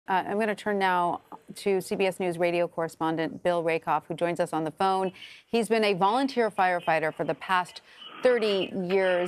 I'm going to turn now to CBS News radio correspondent Bill Rakoff, who joins us on the phone. He's been a volunteer firefighter for the past 30 years.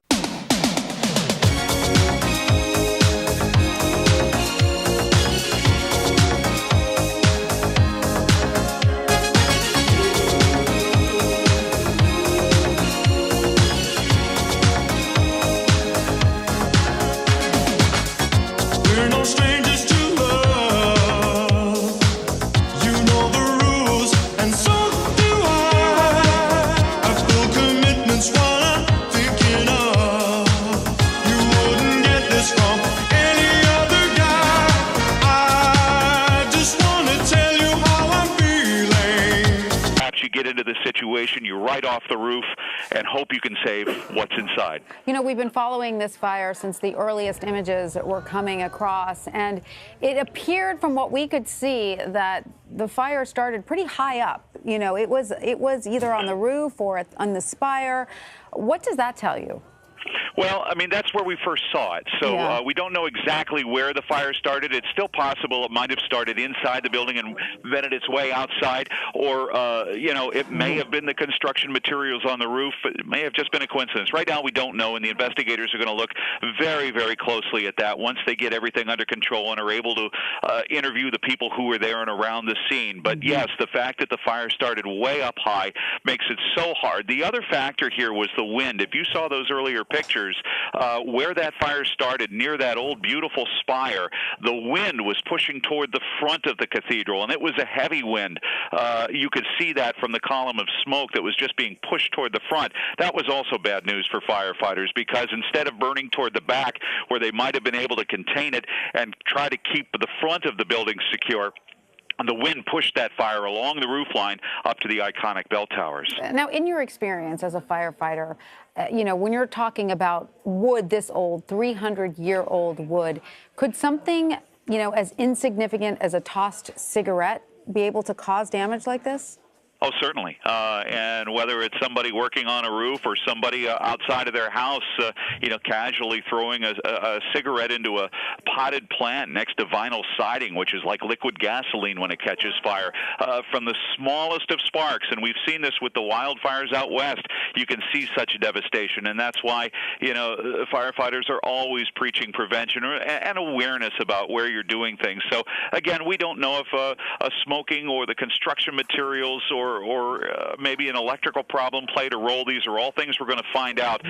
Get into this situation, you right off the roof and hope you can save what's inside. You know, we've been following this fire since the earliest images were coming across, and it appeared from what we could see that the fire started pretty high up. You know, it was either on the roof or on the spire. What does that tell you? Well, I mean, that's where we first saw it. So we don't know exactly where the fire started. It's still possible it might have started inside the building and vetted its way outside, or, you know, it may have been the construction materials on the roof. It may have just been a coincidence. Right now, we don't know, and the investigators are going to look very, very closely at that once they get everything under control and are able to interview the people who were there and around the scene. But, yes, the fact that the fire started way up high makes it so hard. The other factor here was the wind. If you saw those earlier pictures, where that fire started, near that old beautiful spire, the wind was pushing toward the front of the cathedral, and it was a heavy wind. You could see that from the column of smoke that was just being pushed toward the front. That was also bad news for firefighters, because instead of burning toward the back, where they might have been able to contain it and try to keep the front of the building secure, the wind pushed that fire along the roof line up to the iconic bell towers. Now, in your experience as a firefighter, you know, when you're talking about wood this old, 300-year-old wood, could something, you know, as insignificant as a tossed cigarette be able to cause damage like this? Oh, certainly. And whether it's somebody working on a roof or somebody outside of their house, you know, casually throwing a cigarette into a potted plant next to vinyl siding, which is like liquid gasoline when it catches fire, from the smallest of sparks. And we've seen this with the wildfires out west. You can see such devastation. And that's why, you know, firefighters are always preaching prevention and awareness about where you're doing things. So, again, we don't know if a smoking or the construction materials or maybe an electrical problem played a role. These are all things we're going to find out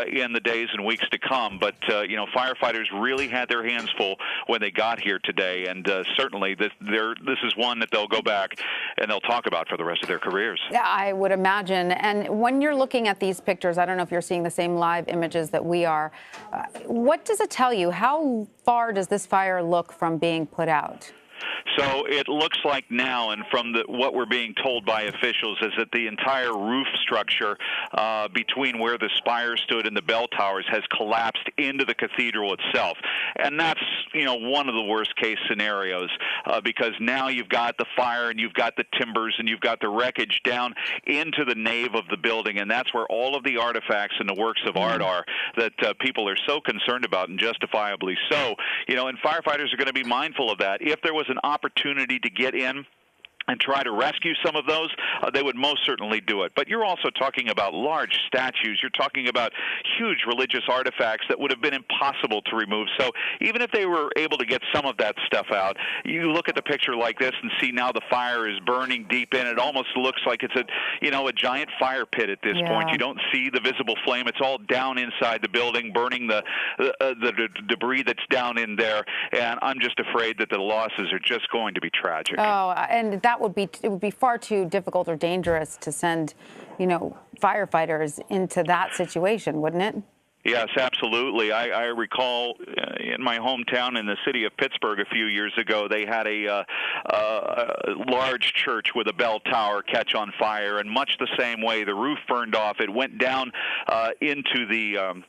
in the days and weeks to come. But, you know, firefighters really had their hands full when they got here today. And certainly this is one that they'll go back and they'll talk about for the rest of their careers. Yeah, I would imagine. And when you're looking at these pictures, I don't know if you're seeing the same live images that we are. What does it tell you? How far does this fire look from being put out? So it looks like now, and from what we're being told by officials, is that the entire roof structure between where the spire stood and the bell towers has collapsed into the cathedral itself. And that's, you know, one of the worst case scenarios, because now you've got the fire and you've got the timbers and you've got the wreckage down into the nave of the building, and that's where all of the artifacts and the works of art are that people are so concerned about, and justifiably so. You know, and firefighters are going to be mindful of that. If there was an opportunity to get in and try to rescue some of those, they would most certainly do it. But you're also talking about large statues. You're talking about huge religious artifacts that would have been impossible to remove. So even if they were able to get some of that stuff out, you look at the picture like this and see now the fire is burning deep in. It almost looks like it's a giant fire pit at this point. You don't see the visible flame. It's all down inside the building, burning the debris that's down in there. And I'm just afraid that the losses are just going to be tragic. Oh, and it would be far too difficult or dangerous to send, you know, firefighters into that situation, wouldn't it? Yes, absolutely. I recall in my hometown in the city of Pittsburgh a few years ago, they had a large church with a bell tower catch on fire, and much the same way, the roof burned off. It went down into the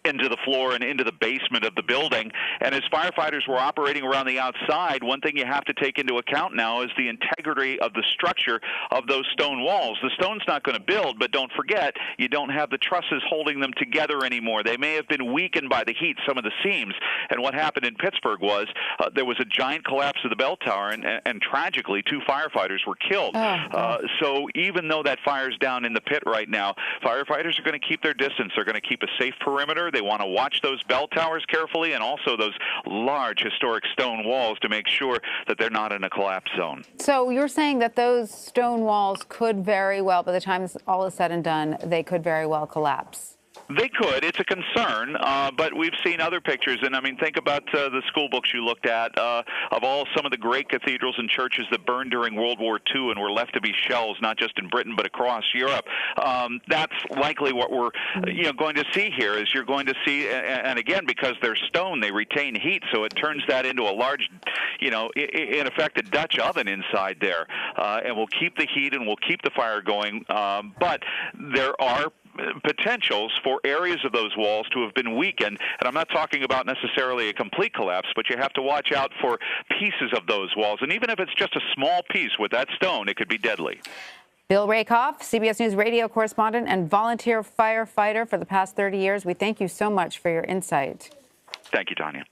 into the floor and into the basement of the building. And as firefighters were operating around the outside, one thing you have to take into account now is the integrity of the structure of those stone walls. The stone's not going to build, but don't forget, you don't have the trusses holding them together anymore. They may have been weakened by the heat, some of the seams. And what happened in Pittsburgh was there was a giant collapse of the bell tower, and tragically, 2 firefighters were killed. So even though that fire's down in the pit right now, firefighters are going to keep their distance. They're going to keep a safe perimeter. They want to watch those bell towers carefully and also those large historic stone walls to make sure that they're not in a collapse zone. So you're saying that those stone walls could very well, by the time all is said and done, they could very well collapse? They could. It's a concern, but we've seen other pictures, and I mean, think about the school books you looked at of some of the great cathedrals and churches that burned during World War II and were left to be shells, not just in Britain but across Europe. That's likely what we're going to see here. Is you're going to see, and again, because they're stone, they retain heat, so it turns that into a large, in effect, a Dutch oven inside there, and we'll keep the heat and we'll keep the fire going. But there are potentials for areas of those walls to have been weakened, and I'm not talking about necessarily a complete collapse, but you have to watch out for pieces of those walls, and even if it's just a small piece with that stone, it could be deadly. Bill Rakoff, CBS News radio correspondent and volunteer firefighter for the past 30 years. We thank you so much for your insight. Thank you, Tanya.